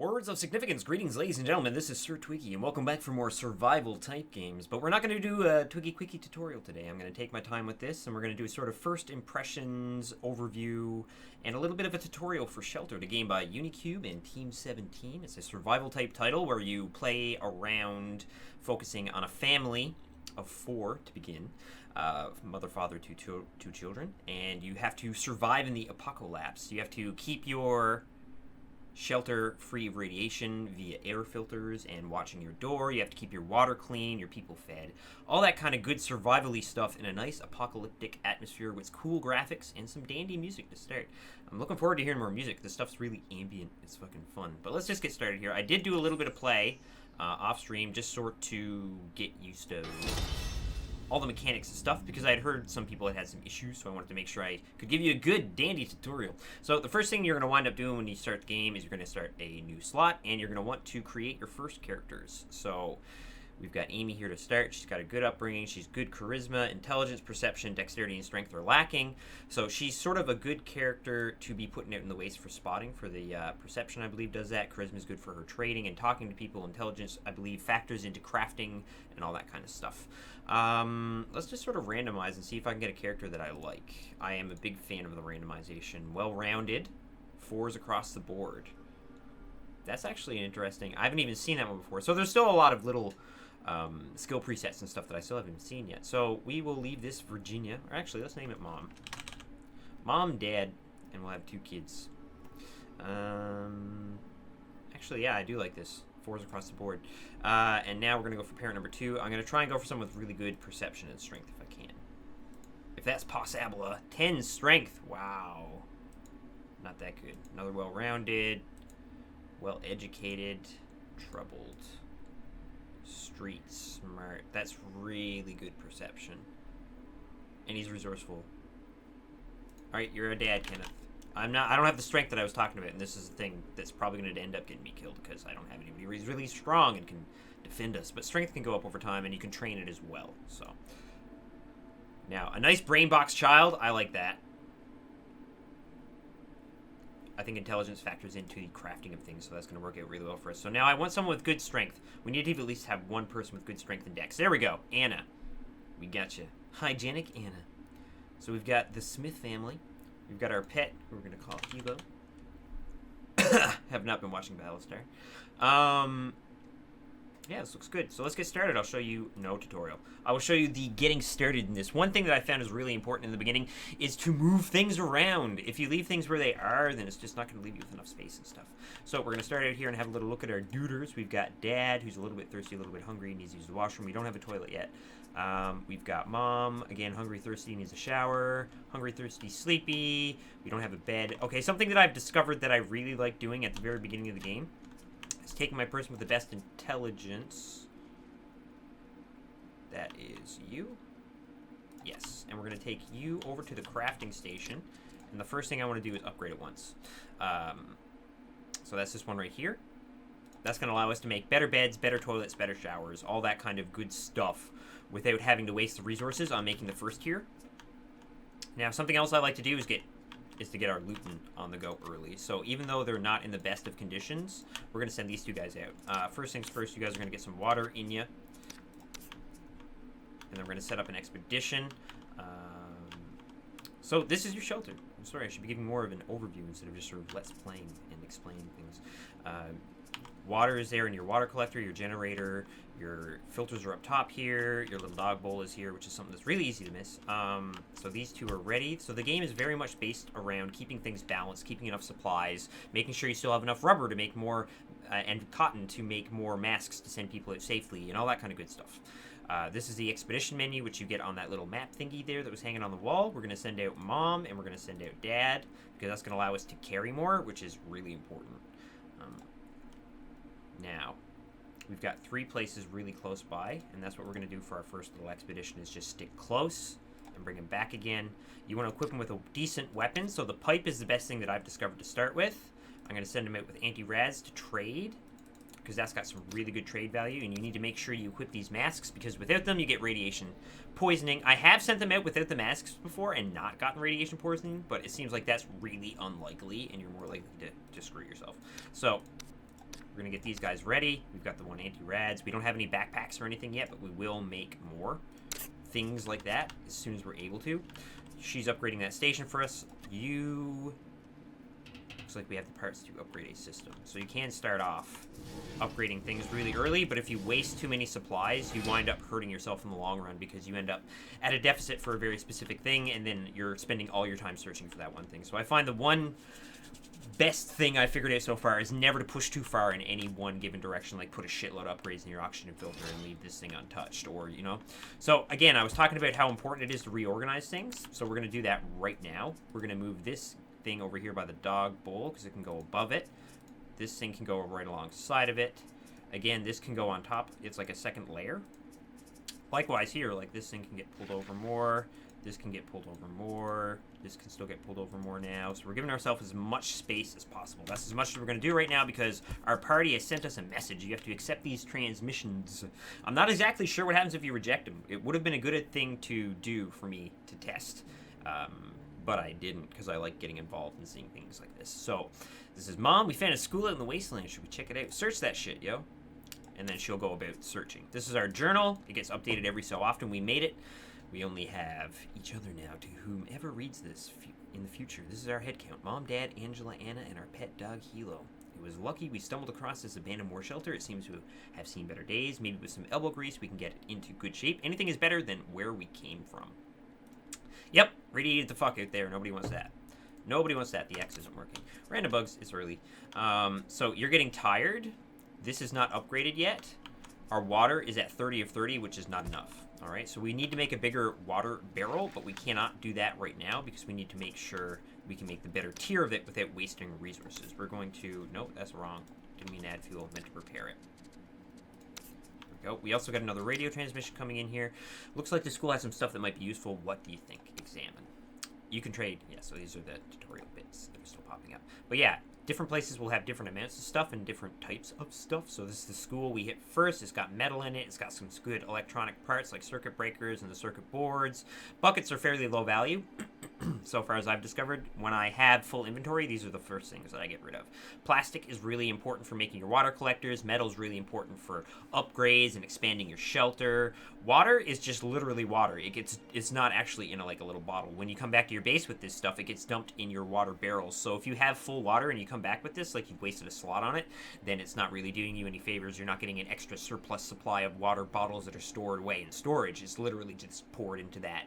Words of significance. Greetings, ladies and gentlemen. This is Sir Twiggy, and welcome back for more survival-type games. But we're not going to do a Twiggy Quickie tutorial today. I'm going to take my time with this, and we're going to do a sort of first impressions, overview, and a little bit of a tutorial for Sheltered, a game by Unicube and Team 17. It's a survival-type title where you play around focusing on a family of 4 to begin. Mother, father, two children, and you have to survive in the apocalypse. You have to keep your shelter free of radiation via air filters and watching your door. You have to keep your water clean, your people fed, all that kind of good survival-y stuff in a nice apocalyptic atmosphere with cool graphics and some dandy music to start. I'm looking forward to hearing more music. This stuff's really ambient. It's fucking fun. But let's just get started here. I did do a little bit of play off stream, just sort to get used to all the mechanics and stuff, because I had heard some people had some issues, so I wanted to make sure I could give you a good, dandy tutorial. So the first thing you're going to wind up doing when you start the game is you're going to start a new slot, and you're going to want to create your first characters. So we've got Amy here to start. She's got a good upbringing. She's good charisma, intelligence, perception, dexterity, and strength are lacking. So she's sort of a good character to be putting out in the waste for spotting. For the perception, I believe, does that. Charisma is good for her trading and talking to people. Intelligence, I believe, factors into crafting and all that kind of stuff. Let's just sort of randomize and see if I can get a character that I like. I am a big fan of the randomization. Well-rounded, 4s across the board. That's actually an interesting... I haven't even seen that one before. So there's still a lot of little skill presets and stuff that I still haven't seen yet. So we will leave this Virginia. Or actually, let's name it Mom. Mom, Dad, and we'll have 2 kids. Actually, yeah, I do like this. 4s across the board. And now we're going to go for parent number 2. I'm going to try and go for someone with really good perception and strength if I can. If that's possible. 10 strength. Wow. Not that good. Another well-rounded, well-educated, troubled, street smart. That's really good perception. And he's resourceful. Alright, you're a dad, Kenneth. I don't have the strength that I was talking about, and this is the thing that's probably going to end up getting me killed because I don't have anybody who's really strong and can defend us. But strength can go up over time, and you can train it as well. So now, a nice brain box child. I like that. I think intelligence factors into the crafting of things, so that's going to work out really well for us. So now I want someone with good strength. We need to at least have one person with good strength and dex. There we go. Anna. We got you. Hygienic Anna. So we've got the Smith family. We've got our pet, who we're going to call Hilo. Have not been watching Battlestar. Yeah, this looks good. So let's get started. I'll show you, no tutorial. I will show you the getting started in this. One thing that I found is really important in the beginning is to move things around. If you leave things where they are, then it's just not going to leave you with enough space and stuff. So we're going to start out here and have a little look at our duders. We've got Dad, who's a little bit thirsty, a little bit hungry, needs to use the washroom. We don't have a toilet yet. We've got Mom, again, hungry, thirsty, needs a shower. Hungry, thirsty, sleepy. We don't have a bed. Okay, something that I've discovered that I really like doing at the very beginning of the game is taking my person with the best intelligence. That is you. Yes, and we're going to take you over to the crafting station. And the first thing I want to do is upgrade it once. So that's this one right here. That's going to allow us to make better beds, better toilets, better showers, all that kind of good stuff without having to waste the resources on making the first tier. Now, something else I like to do is to get our looting on the go early. So even though they're not in the best of conditions, we're going to send these 2 guys out. First things first, you guys are going to get some water in you. And then we're going to set up an expedition. So this is your shelter. I'm sorry, I should be giving more of an overview instead of just sort of let's playing and explaining things. Water is there in your water collector, your generator, your filters are up top here, your little dog bowl is here, which is something that's really easy to miss. So these 2 are ready. So the game is very much based around keeping things balanced, keeping enough supplies, making sure you still have enough rubber to make more, and cotton to make more masks to send people out safely, and all that kind of good stuff. This is the expedition menu, which you get on that little map thingy there that was hanging on the wall. We're going to send out Mom, and we're going to send out Dad, because that's going to allow us to carry more, which is really important. Now, we've got 3 places really close by, and that's what we're going to do for our first little expedition, is just stick close and bring him back again. You want to equip him with a decent weapon, so the pipe is the best thing that I've discovered to start with. I'm going to send him out with anti-rads to trade, because that's got some really good trade value, and you need to make sure you equip these masks, because without them you get radiation poisoning. I have sent them out without the masks before and not gotten radiation poisoning, but it seems like that's really unlikely, and you're more likely to screw yourself. So We're going to get these guys ready. We've got the one anti-rads. We don't have any backpacks or anything yet, but we will make more things like that as soon as we're able to. She's upgrading that station for us. Looks like we have the parts to upgrade a system. So you can start off upgrading things really early, but if you waste too many supplies, you wind up hurting yourself in the long run because you end up at a deficit for a very specific thing, and then you're spending all your time searching for that one thing. So I find the one best thing I figured out so far is never to push too far in any one given direction, like put a shitload of upgrades in your oxygen filter and leave this thing untouched, or, you know. So, again, I was talking about how important it is to reorganize things, so we're going to do that right now. We're going to move this thing over here by the dog bowl because it can go above it. This thing can go right alongside of it. Again, this can go on top. It's like a second layer. Likewise here, like this thing can get pulled over more. This can get pulled over more. This can still get pulled over more now. So we're giving ourselves as much space as possible. That's as much as we're going to do right now because our party has sent us a message. You have to accept these transmissions. I'm not exactly sure what happens if you reject them. It would have been a good thing to do for me to test. But I didn't because I like getting involved and seeing things like this. So this is Mom. We found a school out in the wasteland. Should we check it out? Search that shit, yo. And then she'll go about searching. This is our journal. It gets updated every so often. We made it. We only have each other now to whomever reads this in the future. This is our head count. Mom, Dad, Angela, Anna, and our pet dog, Hilo. It was lucky we stumbled across this abandoned war shelter. It seems to have seen better days. Maybe with some elbow grease, we can get it into good shape. Anything is better than where we came from. Yep, radiated the fuck out there. Nobody wants that. Nobody wants that. The X isn't working. Random bugs. It's early. So you're getting tired. This is not upgraded yet. Our water is at 30 of 30, which is not enough. All right, so we need to make a bigger water barrel, but we cannot do that right now because we need to make sure we can make the better tier of it without wasting resources. We're going to... Nope, that's wrong. Didn't mean to add fuel. Meant to prepare it. There we go. We also got another radio transmission coming in here. Looks like the school has some stuff that might be useful. What do you think? Examine. You can trade. Yeah, so these are the tutorial bits that are still popping up. But yeah, different places will have different amounts of stuff and different types of stuff. So this is the school we hit first. It's got metal in it. It's got some good electronic parts like circuit breakers and the circuit boards. Buckets are fairly low value. So far as I've discovered, when I have full inventory, these are the first things that I get rid of. Plastic is really important for making your water collectors. Metal is really important for upgrades and expanding your shelter. Water is just literally water. It's not actually in a little bottle. When you come back to your base with this stuff, it gets dumped in your water barrels. So if you have full water and you come back with this, like you've wasted a slot on it, then it's not really doing you any favors. You're not getting an extra surplus supply of water bottles that are stored away in storage. It's literally just poured into that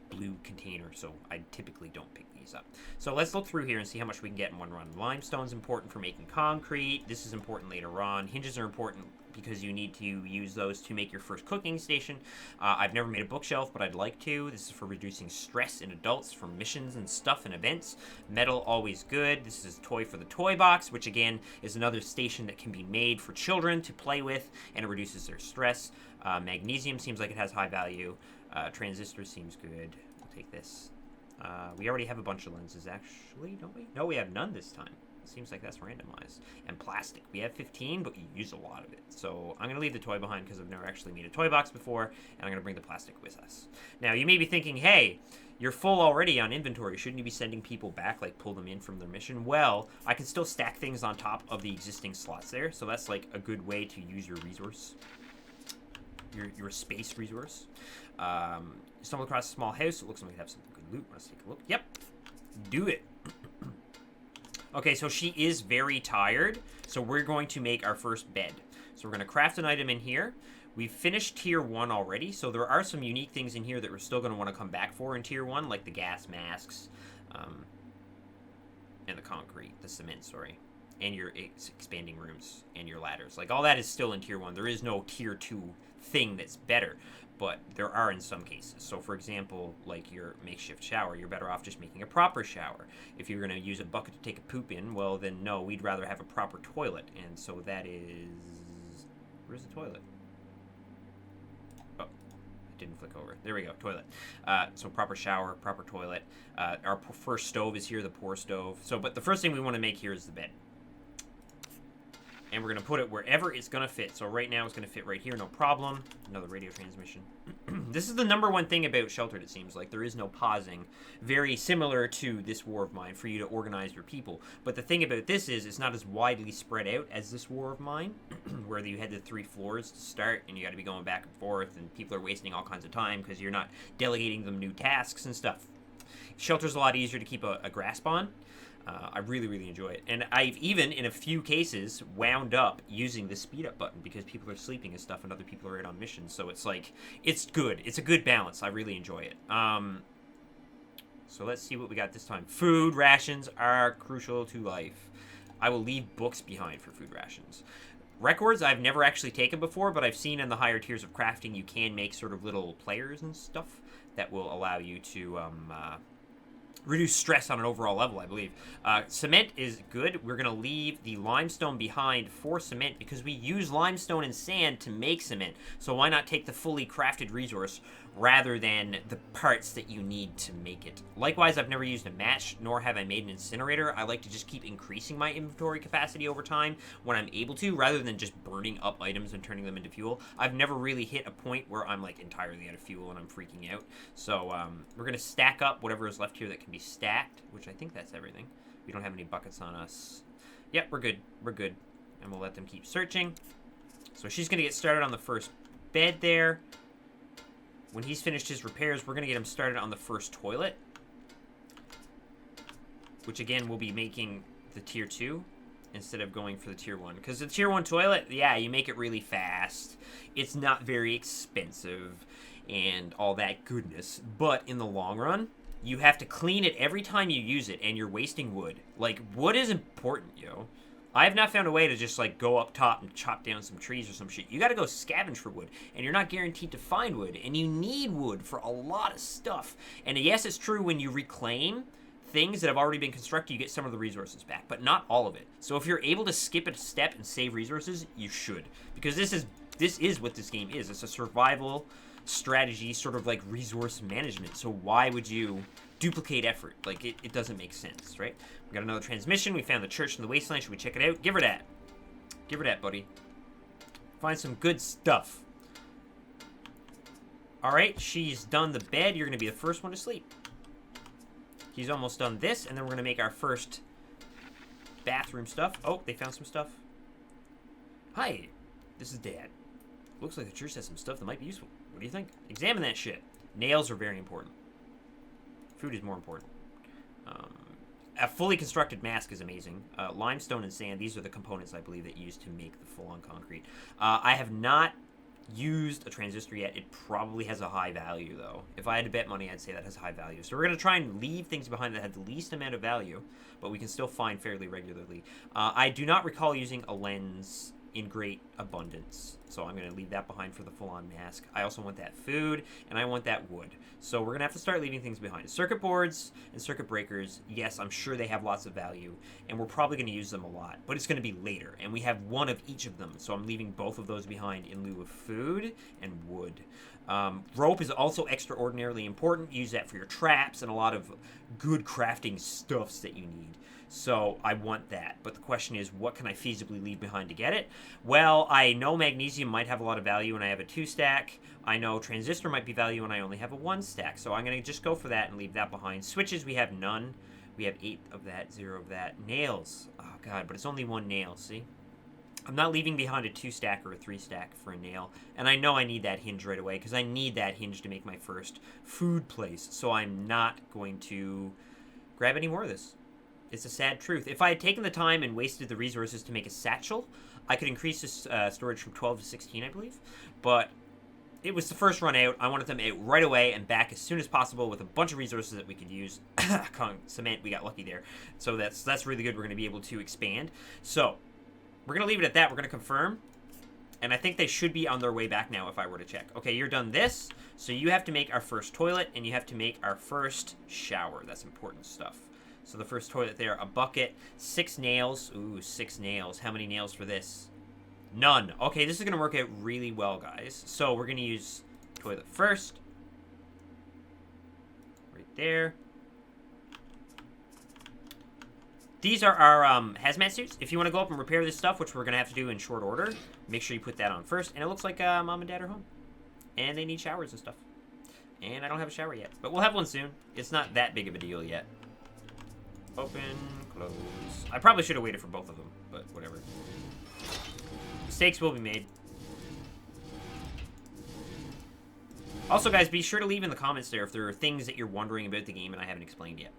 blue container, so I typically don't pick these up. So let's look through here and see how much we can get in one run. Limestone's important for making concrete. This is important later on. Hinges are important because you need to use those to make your first cooking station. I've never made a bookshelf, but I'd like to. This is for reducing stress in adults from missions and stuff and events. Metal, always good. This is a toy for the toy box, which again is another station that can be made for children to play with, and it reduces their stress. Magnesium seems like it has high value. Transistor seems good. We'll take this. We already have a bunch of lenses, actually, don't we? No, we have none this time. It seems like that's randomized. And plastic. We have 15, but you use a lot of it. So I'm going to leave the toy behind because I've never actually made a toy box before, and I'm going to bring the plastic with us. Now, you may be thinking, hey, you're full already on inventory. Shouldn't you be sending people back, like pull them in from their mission? Well, I can still stack things on top of the existing slots there, so that's like a good way to use your resource. Your space resource. Stumble across a small house. It looks like we have some good loot. Let's take a look. Yep. Do it. Okay, so she is very tired. So we're going to make our first bed. So we're going to craft an item in here. We've finished tier 1 already. So there are some unique things in here that we're still going to want to come back for in tier 1. Like the gas masks. And the concrete. The cement, sorry. And your expanding rooms. And your ladders. Like all that is still in tier 1. There is no tier 2 thing that's better, but there are in some cases. So for example, like your makeshift shower, you're better off just making a proper shower. If you're going to use a bucket to take a poop in, well then no, we'd rather have a proper toilet. And so that is... Where's the toilet? Oh, it didn't flick over. There we go, toilet. So proper shower, proper toilet. Our first stove is here, the pour stove. So, but the first thing we want to make here is the bed. And we're going to put it wherever it's going to fit. So right now it's going to fit right here, no problem. Another radio transmission. This is the #1 thing about Sheltered, it seems like. There is no pausing. Very similar to this War of Mine for you to organize your people. But the thing about this is it's not as widely spread out as this War of Mine, where you had the 3 floors to start, and you got to be going back and forth, and people are wasting all kinds of time because you're not delegating them new tasks and stuff. Shelter's a lot easier to keep a grasp on. I really, really enjoy it. And I've even, in a few cases, wound up using the speed up button because people are sleeping and stuff and other people are out on missions. So it's like, it's good. It's a good balance. I really enjoy it. So let's see what we got this time. Food rations are crucial to life. I will leave books behind for food rations. Records I've never actually taken before, but I've seen in the higher tiers of crafting you can make sort of little players and stuff that will allow you to reduce stress on an overall level, I believe. Cement is good. We're going to leave the limestone behind for cement because we use limestone and sand to make cement. So why not take the fully crafted resource rather than the parts that you need to make it? Likewise, I've never used a match, nor have I made an incinerator. I like to just keep increasing my inventory capacity over time when I'm able to, rather than just burning up items and turning them into fuel. I've never really hit a point where I'm like entirely out of fuel and I'm freaking out. So we're going to stack up whatever is left here that can be stacked, which I think that's everything. We don't have any buckets on us. Yep, we're good. We're good. And we'll let them keep searching. So she's going to get started on the first bed there. When he's finished his repairs, we're going to get him started on the first toilet. Which, again, will be making the tier 2 instead of going for the tier 1. Because the tier 1 toilet, yeah, you make it really fast. It's not very expensive and all that goodness. But in the long run, you have to clean it every time you use it, and you're wasting wood. Like, wood is important, yo. I have not found a way to just, like, go up top and chop down some trees or some shit. You gotta go scavenge for wood, and you're not guaranteed to find wood, and you need wood for a lot of stuff. And yes, it's true when you reclaim things that have already been constructed, you get some of the resources back, but not all of it. So if you're able to skip a step and save resources, you should. Because this is what this game is. It's a survival strategy, sort of like resource management. So why would you duplicate effort? Like, it doesn't make sense, right? We got another transmission. We found the church in the wasteland. Should we check it out? Give her that. Give her that, buddy. Find some good stuff. All right, she's done the bed. You're going to be the first one to sleep. He's almost done this, and then we're going to make our first bathroom stuff. Oh, they found some stuff. Hi, this is Dad. Looks like the church has some stuff that might be useful. What do you think? Examine that shit. Nails are very important. Food is more important. A fully constructed mask is amazing. Limestone and sand, these are the components, I believe, that you use to make the full-on concrete. I have not used a transistor yet. It probably has a high value, though. If I had to bet money, I'd say that has high value. So we're going to try and leave things behind that have the least amount of value, but we can still find fairly regularly. I do not recall using a lens in great abundance, so I'm going to leave that behind for the full-on mask. I also want that food, and I want that wood. So we're going to have to start leaving things behind. Circuit boards and circuit breakers, yes, I'm sure they have lots of value, and we're probably going to use them a lot, but it's going to be later, and we have one of each of them, so I'm leaving both of those behind in lieu of food and wood. Rope is also extraordinarily important. Use that for your traps and a lot of good crafting stuffs that you need. So I want that. But the question is, what can I feasibly leave behind to get it? Well, I know magnesium might have a lot of value and I have a 2-stack. I know transistor might be value and I only have a 1-stack. So I'm going to just go for that and leave that behind. Switches, we have none. We have 8 of that, 0 of that. Nails. Oh, God, but it's only 1 nail, see? I'm not leaving behind a 2-stack or a 3-stack for a nail. And I know I need that hinge right away because I need that hinge to make my first food place. So I'm not going to grab any more of this. It's a sad truth. If I had taken the time and wasted the resources to make a satchel, I could increase this storage from 12 to 16, I believe. But it was the first run out. I wanted them out right away and back as soon as possible with a bunch of resources that we could use. Cement, we got lucky there. So that's really good. We're going to be able to expand. So we're going to leave it at that. We're going to confirm. And I think they should be on their way back now if I were to check. Okay, you're done this. So you have to make our first toilet and you have to make our first shower. That's important stuff. So the first toilet there, a bucket, 6 nails. Ooh, 6 nails. How many nails for this? None. Okay, this is going to work out really well, guys. So we're going to use toilet first. Right there. These are our hazmat suits. If you want to go up and repair this stuff, which we're going to have to do in short order, make sure you put that on first. And it looks like Mom and Dad are home. And they need showers and stuff. And I don't have a shower yet. But we'll have one soon. It's not that big of a deal yet. Open, close. I probably should have waited for both of them, but whatever. Mistakes will be made. Also, guys, be sure to leave in the comments there if there are things that you're wondering about the game and I haven't explained yet.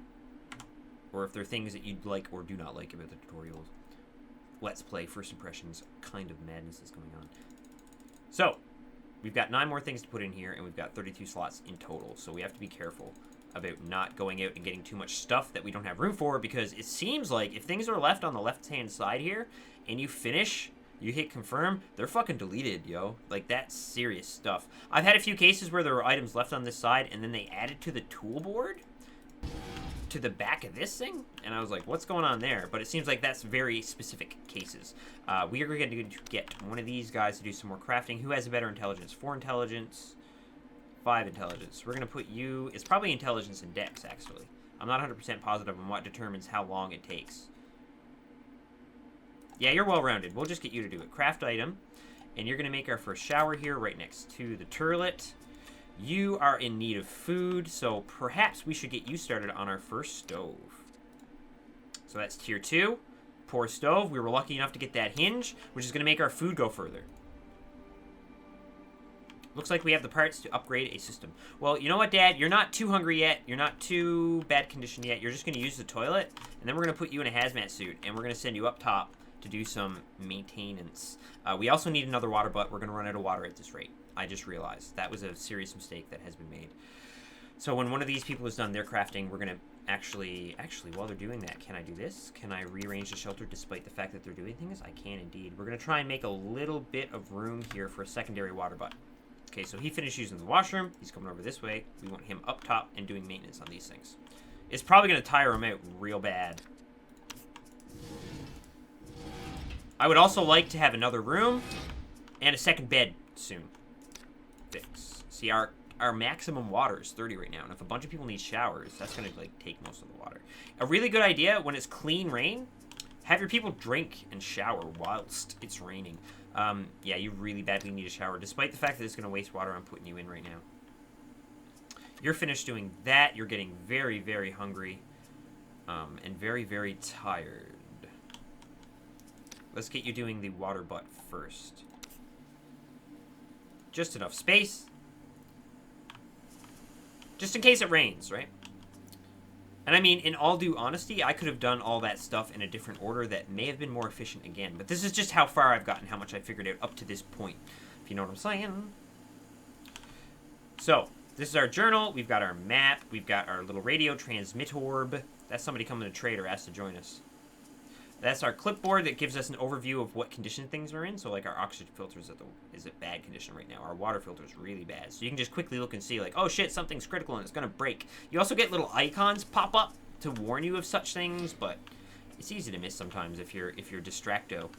Or if there are things that you'd like or do not like about the tutorials. Let's play first impressions kind of madness is going on. So, we've got 9 more things to put in here, and we've got 32 slots in total. So we have to be careful about not going out and getting too much stuff that we don't have room for, because it seems like if things are left on the left-hand side here, and you finish, you hit confirm, they're fucking deleted, yo. Like, that's serious stuff. I've had a few cases where there were items left on this side, and then they added to the tool board, to the back of this thing, and I was like, what's going on there? But it seems like that's very specific cases. We are going to get one of these guys to do some more crafting. Who has a better intelligence? 4 intelligence, 5 intelligence. We're going to put you... It's probably intelligence and dex, actually. I'm not 100% positive on what determines how long it takes. Yeah, you're well-rounded. We'll just get you to do it. Craft item. And you're going to make our first shower here right next to the turlet. You are in need of food, so perhaps we should get you started on our first stove. So that's tier 2. Pour stove. We were lucky enough to get that hinge, which is going to make our food go further. Looks like we have the parts to upgrade a system. Well, you know what, Dad? You're not too hungry yet. You're not too bad condition yet. You're just going to use the toilet, and then we're going to put you in a hazmat suit, and we're going to send you up top to do some maintenance. We also need another water butt. We're going to run out of water at this rate. I just realized that was a serious mistake that has been made. So when one of these people has done their crafting, we're going to actually, while they're doing that, can I do this? Can I rearrange the shelter despite the fact that they're doing things? I can indeed. We're going to try and make a little bit of room here for a secondary water butt. Okay, so he finished using the washroom. He's coming over this way. We want him up top and doing maintenance on these things. It's probably going to tire him out real bad. I would also like to have another room and a second bed soon. See, our maximum water is 30 right now, and if a bunch of people need showers, that's going to, like, take most of the water. A really good idea, when it's clean rain, have your people drink and shower whilst it's raining. Yeah, you really badly need a shower, despite the fact that it's going to waste water. I'm putting you in right now. You're finished doing that. You're getting very, very hungry, and very, very tired. Let's get you doing the water butt first. Just enough space. Just in case it rains, right? And I mean, in all due honesty, I could have done all that stuff in a different order that may have been more efficient again. But this is just how far I've gotten, how much I figured out up to this point. If you know what I'm saying. So, this is our journal. We've got our map. We've got our little radio transmittorb. That's somebody coming to trade or asked to join us. That's our clipboard that gives us an overview of what condition things are in. So, like, our oxygen filter is at bad condition right now. Our water filter is really bad. So you can just quickly look and see, like, oh shit, something's critical and it's going to break. You also get little icons pop up to warn you of such things, but it's easy to miss sometimes if you're distracto.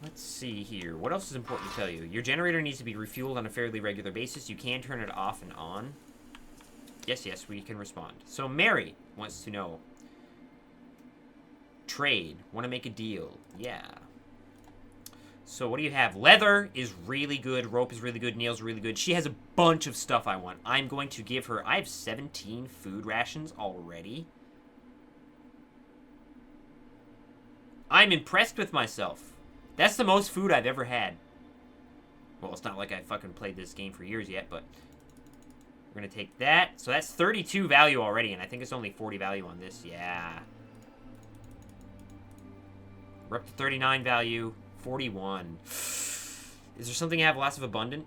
Let's see here. What else is important to tell you? Your generator needs to be refueled on a fairly regular basis. You can turn it off and on. Yes, we can respond. So Mary wants to know. Trade. Want to make a deal. Yeah. So what do you have? Leather is really good. Rope is really good. Nails are really good. She has a bunch of stuff I want. I'm going to give her... I have 17 food rations already. I'm impressed with myself. That's the most food I've ever had. Well, it's not like I fucking played this game for years yet, but... We're going to take that. So that's 32 value already, and I think it's only 40 value on this. Yeah. We're up to 39 value, 41. Is there something I have lots of abundant?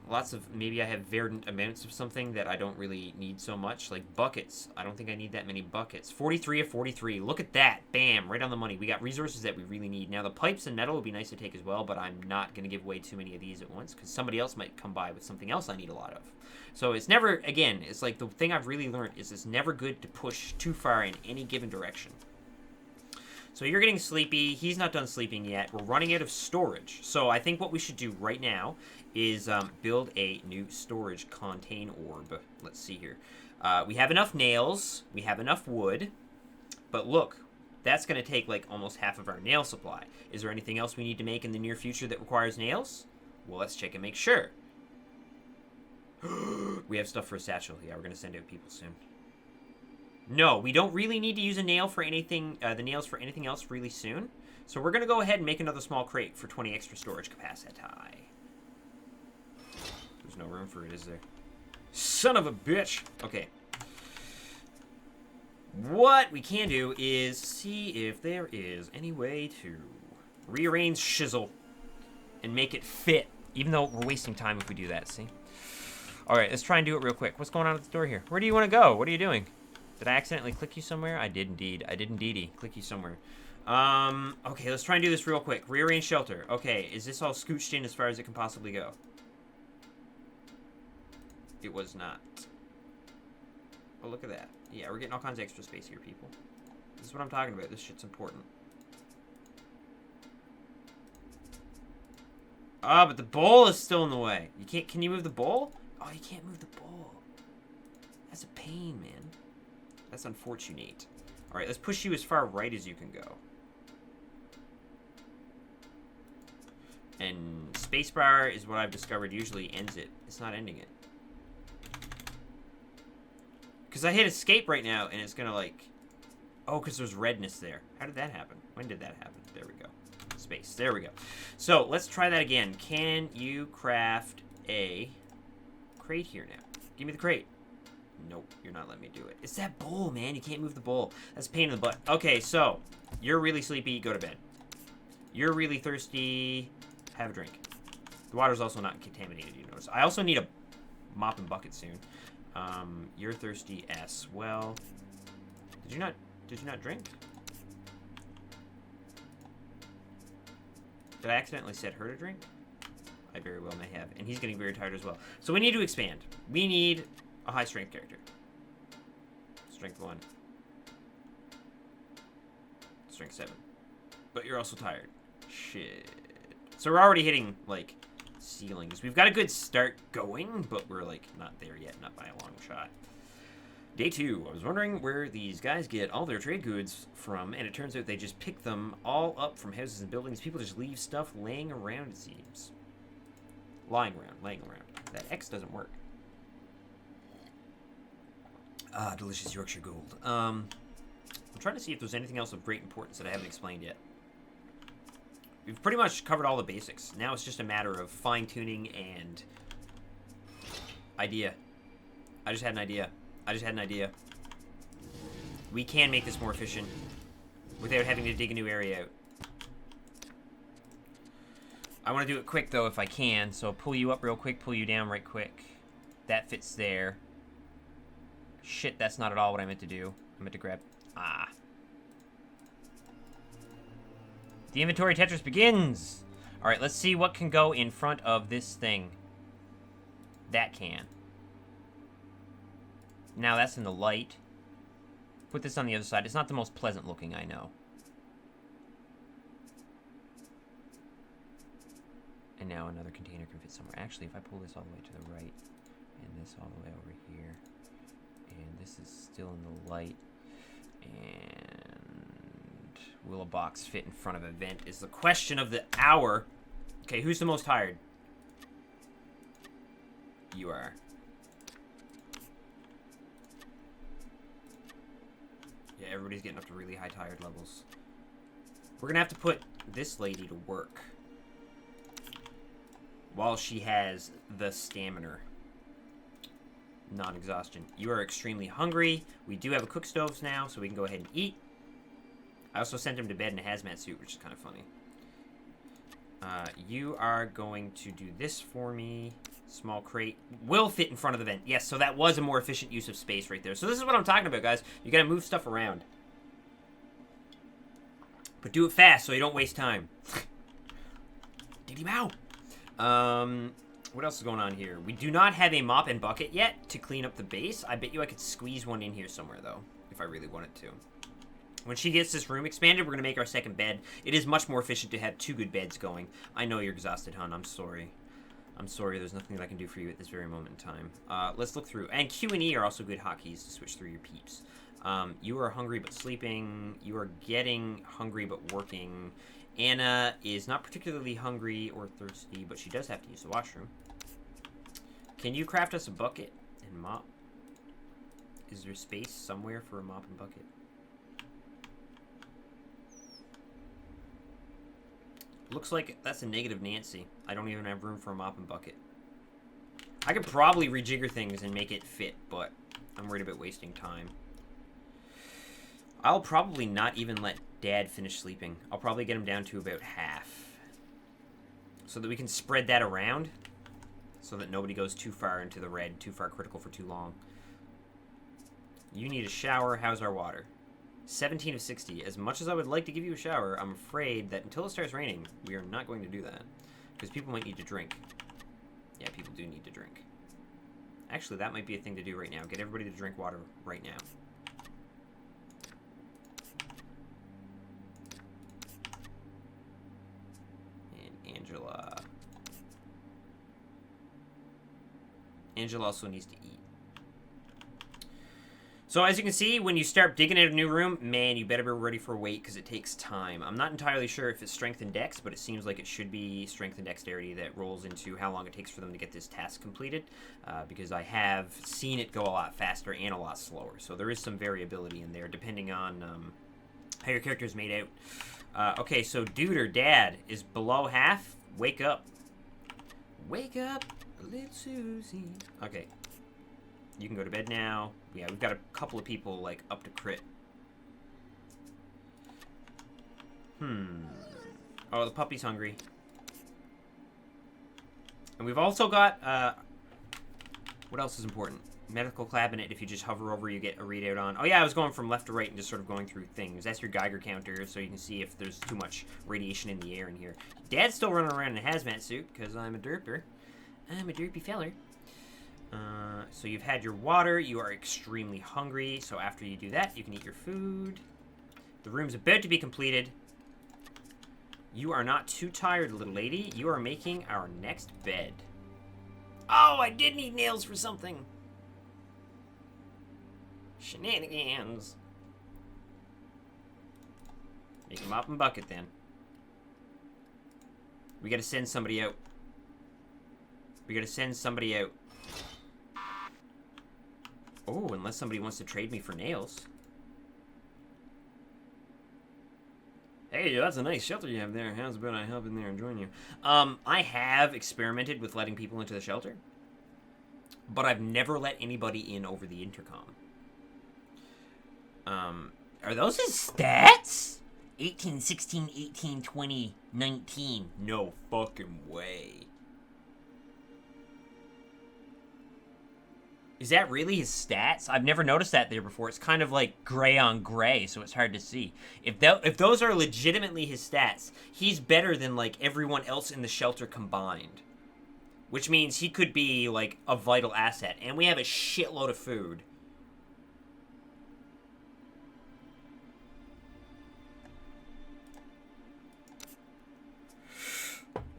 Lots of, maybe I have verdant amounts of something that I don't really need so much. Like buckets. I don't think I need that many buckets. 43 of 43. Look at that. Bam. Right on the money. We got resources that we really need. Now the pipes and metal would be nice to take as well, but I'm not going to give away too many of these at once because somebody else might come by with something else I need a lot of. So it's never, again, it's like the thing I've really learned is it's never good to push too far in any given direction. So you're getting sleepy. He's not done sleeping yet. We're running out of storage. So I think what we should do right now is build a new storage contain orb. Let's see here. We have enough nails. We have enough wood. But look, that's going to take like almost half of our nail supply. Is there anything else we need to make in the near future that requires nails? Well, let's check and make sure. We have stuff for a satchel. Yeah, we're gonna send out people soon. No, we don't really need to use a nail for anything. The nails for anything else really soon. So we're gonna go ahead and make another small crate for 20 extra storage capacity. There's no room for it, is there? Son of a bitch. Okay. What we can do is see if there is any way to rearrange shizzle and make it fit, even though we're wasting time if we do that, see? All right, let's try and do it real quick. What's going on at the door here? Where do you want to go? What are you doing? Did I accidentally click you somewhere? I did indeed. I did indeedy click you somewhere. Okay, let's try and do this real quick. Rearrange shelter. Okay, is this all scooched in as far as it can possibly go? It was not. Oh, look at that. Yeah, we're getting all kinds of extra space here, people. This is what I'm talking about. This shit's important. Ah, but the bowl is still in the way. You can't. Can you move the bowl? Oh, you can't move the bowl. That's a pain, man. That's unfortunate. All right, let's push you as far right as you can go. And spacebar is what I've discovered usually ends it. It's not ending it. Because I hit escape right now, and it's gonna like... Oh, because there's redness there. How did that happen? When did that happen? There we go. Space. There we go. So, let's try that again. Can you craft a crate here now? Give me the crate. Nope, you're not letting me do it. It's that bowl, man. You can't move the bowl. That's a pain in the butt. Okay, so, you're really sleepy. Go to bed. You're really thirsty. Have a drink. The water's also not contaminated, you notice. I also need a mop and bucket soon. You're thirsty as well. Did you not drink? Did I accidentally set her to drink? I very well may have. And he's getting very tired as well. So we need to expand. We need a high strength character. Strength 1. Strength 7. But you're also tired. Shit. So we're already hitting, like, ceilings. We've got a good start going, but we're, like, not there yet. Not by a long shot. Day 2. I was wondering where these guys get all their trade goods from, and it turns out they just pick them all up from houses and buildings. People just leave stuff laying around, it seems. Laying around. That X doesn't work. Ah, delicious Yorkshire Gold. I'm trying to see if there's anything else of great importance that I haven't explained yet. We've pretty much covered all the basics. Now it's just a matter of fine-tuning and... idea. I just had an idea. We can make this more efficient without having to dig a new area out. I want to do it quick, though, if I can. So pull you up real quick, pull you down right quick. That fits there. Shit, that's not at all what I meant to do. I meant to grab... Ah. The inventory Tetris begins! Alright, let's see what can go in front of this thing. That can. Now that's in the light. Put this on the other side. It's not the most pleasant looking, I know. And now another container can fit somewhere. Actually, if I pull this all the way to the right, and this all the way over here, and this is still in the light, and will a box fit in front of a vent is the question of the hour. Okay, who's the most tired? You are. Yeah, everybody's getting up to really high tired levels. We're gonna have to put this lady to work while she has the stamina. Non-exhaustion. You are extremely hungry. We do have a cook stove now, so we can go ahead and eat. I also sent him to bed in a hazmat suit, which is kind of funny. You are going to do this for me. Small crate. Will fit in front of the vent. Yes, so that was a more efficient use of space right there. So this is what I'm talking about, guys. You gotta move stuff around. But do it fast so you don't waste time. Diddy Mow! What else is going on here? We do not have a mop and bucket yet to clean up the base. I bet you I could squeeze one in here somewhere, though, if I really wanted to. When she gets this room expanded, we're going to make our second bed. It is much more efficient to have 2 good beds going. I know you're exhausted, hon. I'm sorry. I'm sorry. There's nothing that I can do for you at this very moment in time. Let's look through. And Q and E are also good hotkeys to switch through your peeps. You are hungry but sleeping. You are getting hungry but working. Anna is not particularly hungry or thirsty, but she does have to use the washroom. Can you craft us a bucket and mop? Is there space somewhere for a mop and bucket? Looks like that's a negative Nancy. I don't even have room for a mop and bucket. I could probably rejigger things and make it fit, but I'm worried about wasting time. I'll probably not even let Dad finish sleeping. I'll probably get him down to about half. So that we can spread that around. So that nobody goes too far into the red, too far critical for too long. You need a shower. How's our water? 17 of 60. As much as I would like to give you a shower, I'm afraid that until it starts raining, we are not going to do that. Because people might need to drink. Yeah, people do need to drink. Actually, that might be a thing to do right now. Get everybody to drink water right now. And Angela. Angela also needs to eat. So as you can see, when you start digging out a new room, man, you better be ready for weight because it takes time. I'm not entirely sure if it's strength and dex, but it seems like it should be strength and dexterity that rolls into how long it takes for them to get this task completed, because I have seen it go a lot faster and a lot slower. So there is some variability in there depending on how your character is made out. Okay, so dude or dad is below half. Wake up. Wake up, little Susie. Okay. You can go to bed now. Yeah, we've got a couple of people, like, up to crit. Oh, the puppy's hungry. And we've also got, what else is important? Medical cabinet. If you just hover over, you get a readout on. Oh, yeah, I was going from left to right and just sort of going through things. That's your Geiger counter, so you can see if there's too much radiation in the air in here. Dad's still running around in a hazmat suit, because I'm a derper. I'm a derpy feller. So you've had your water. You are extremely hungry. So after you do that, you can eat your food. The room's about to be completed. You are not too tired, little lady. You are making our next bed. Oh, I did need nails for something. Shenanigans. Make a mop and bucket then. We gotta send somebody out. We gotta send somebody out. Oh, unless somebody wants to trade me for nails. Hey, that's a nice shelter you have there. How's about I hop in there and join you? I have experimented with letting people into the shelter, but I've never let anybody in over the intercom. Are those his stats? 18, 16, 18, 20, 19. No fucking way. Is that really his stats? I've never noticed that there before. It's kind of like gray on gray, so it's hard to see. If those are legitimately his stats, he's better than, like, everyone else in the shelter combined. Which means he could be, like, a vital asset. And we have a shitload of food.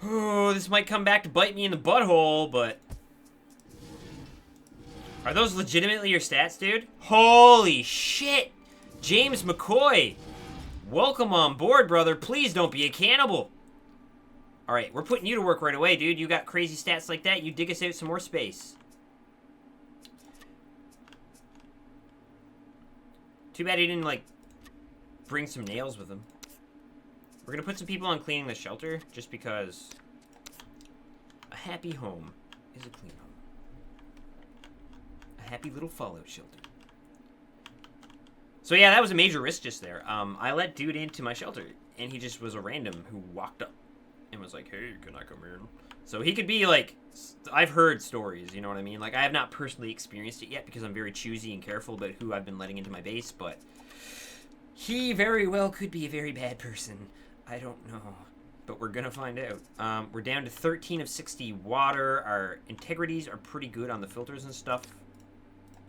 Oh, this might come back to bite me in the butthole, but... Are those legitimately your stats, dude? Holy shit! James McCoy! Welcome on board, brother. Please don't be a cannibal. Alright, we're putting you to work right away, dude. You got crazy stats like that, you dig us out some more space. Too bad he didn't, like, bring some nails with him. We're gonna put some people on cleaning the shelter, just because a happy home is a clean home. Happy little fallout shelter. So yeah, that was a major risk just there. I let dude into my shelter, and he just was a random who walked up and was like, hey, can I come in? So he could be like, I've heard stories, you know what I mean? Like, I have not personally experienced it yet because I'm very choosy and careful about who I've been letting into my base, but he very well could be a very bad person. I don't know. But we're gonna find out. We're down to 13 of 60 water. Our integrities are pretty good on the filters and stuff.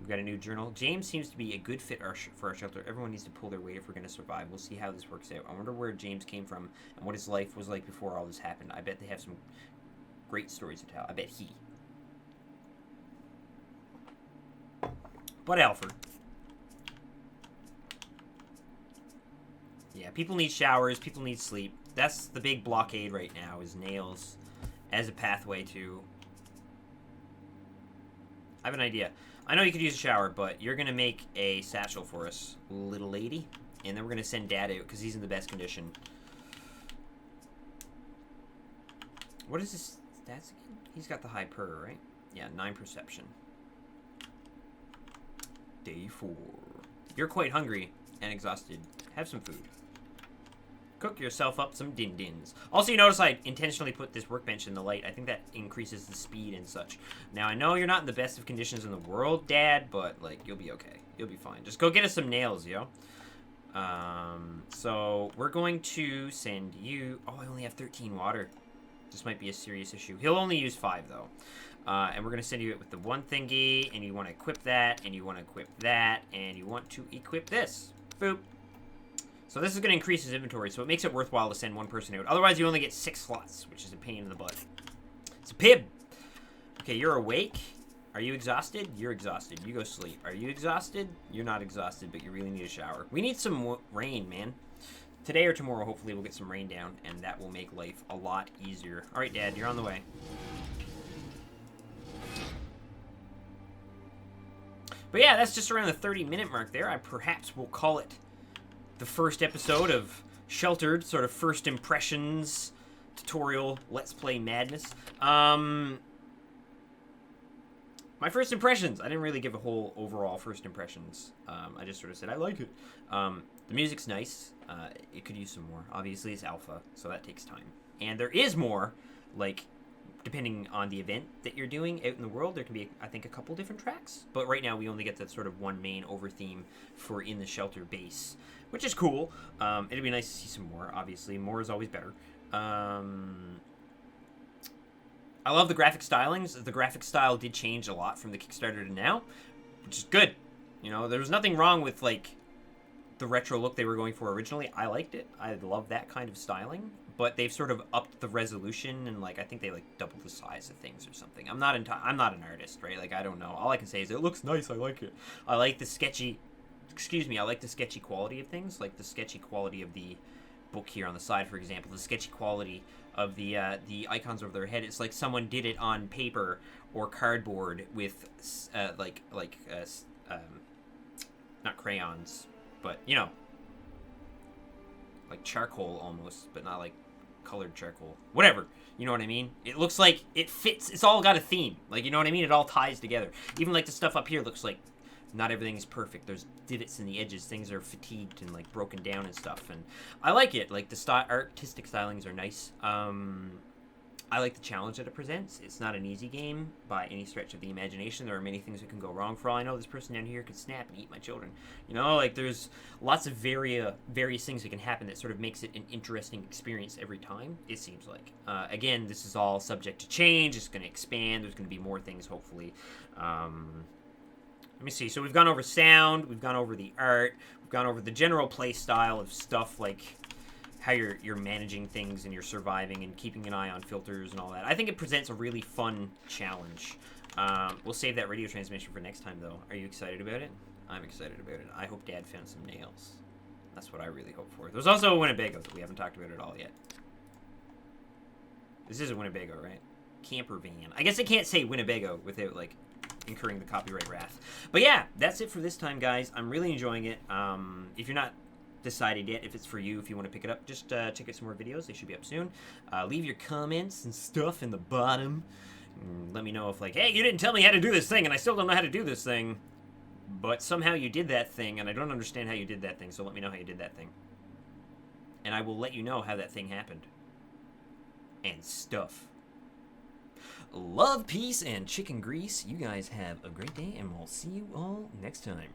We've got a new journal. James seems to be a good fit for our shelter. Everyone needs to pull their weight if we're going to survive. We'll see how this works out. I wonder where James came from and what his life was like before all this happened. I bet they have some great stories to tell. I bet he. But Alfred. Yeah, people need showers. People need sleep. That's the big blockade right now, is nails as a pathway to I have an idea. I know you could use a shower, but you're going to make a satchel for us, little lady. And then we're going to send Dad out because he's in the best condition. What is his stats again? He's got the high per, right? Yeah, 9 perception. Day 4. You're quite hungry and exhausted. Have some food. Cook yourself up some din-dins. Also, you notice I intentionally put this workbench in the light. I think that increases the speed and such. Now, I know you're not in the best of conditions in the world, Dad, but, like, you'll be okay. You'll be fine. Just go get us some nails, yo. So, we're going to send you... Oh, I only have 13 water. This might be a serious issue. He'll only use 5, though. And we're going to send you it with the one thingy, and you want to equip that, and you want to equip that, and you want to equip this. Boop. So this is going to increase his inventory, so it makes it worthwhile to send one person out. Otherwise, you only get 6 slots, which is a pain in the butt. It's a pib. Okay, you're awake. Are you exhausted? You're exhausted. You go sleep. Are you exhausted? You're not exhausted, but you really need a shower. We need some rain, man. Today or tomorrow, hopefully, we'll get some rain down, and that will make life a lot easier. All right, Dad, you're on the way. But yeah, that's just around the 30-minute mark there. I perhaps will call it the first episode of Sheltered, sort of first impressions tutorial Let's Play madness. My first impressions. I didn't really give a whole overall first impressions. I just sort of said I like it. The music's nice. It could use some more. Obviously, it's alpha, so that takes time. And there is more, like, depending on the event that you're doing out in the world, there can be, I think, a couple different tracks. But right now, we only get that sort of one main over theme for in the shelter base, which is cool. It'd be nice to see some more, obviously. More is always better. I love the graphic stylings. The graphic style did change a lot from the Kickstarter to now, which is good. You know, there was nothing wrong with, like, the retro look they were going for originally. I liked it. I love that kind of styling. But they've sort of upped the resolution and, like, I think they, like, doubled the size of things or something. I'm not an artist, right? Like, I don't know. All I can say is it looks nice. I like it. I like the sketchy... Excuse me. I like the sketchy quality of things. Like, the sketchy quality of the book here on the side, for example. The sketchy quality of the icons over their head. It's like someone did it on paper or cardboard with, not crayons, but, you know, like charcoal almost, but not like colored charcoal. Whatever. You know what I mean? It looks like it fits. It's all got a theme. Like, you know what I mean? It all ties together. Even like the stuff up here looks like not everything is perfect. There's divots in the edges. Things are fatigued and like broken down and stuff. And I like it. Like the artistic stylings are nice. I like the challenge that it presents. It's not an easy game by any stretch of the imagination. There are many things that can go wrong. For all I know, this person down here could snap and eat my children. You know, like there's lots of various things that can happen that sort of makes it an interesting experience every time, it seems like. Again, this is all subject to change. It's going to expand. There's going to be more things, hopefully. Let me see. So we've gone over sound. We've gone over the art. We've gone over the general play style of stuff like how you're managing things and you're surviving and keeping an eye on filters and all that. I think it presents a really fun challenge. We'll save that radio transmission for next time, though. Are you excited about it? I'm excited about it. I hope Dad found some nails. That's what I really hope for. There's also a Winnebago that we haven't talked about at all yet. This is a Winnebago, right? Camper van. I guess I can't say Winnebago without, like, incurring the copyright wrath. But yeah, that's it for this time, guys. I'm really enjoying it. If you're not decided yet if it's for you, if you want to pick it up, just check out some more videos. They should be up soon. Leave your comments and stuff in the bottom. Let me know if, like, hey, you didn't tell me how to do this thing and I still don't know how to do this thing, but somehow you did that thing and I don't understand how you did that thing, so let me know how you did that thing, and I will let you know how that thing happened and stuff. Love, peace, and chicken grease. You guys have a great day, and we'll see you all next time.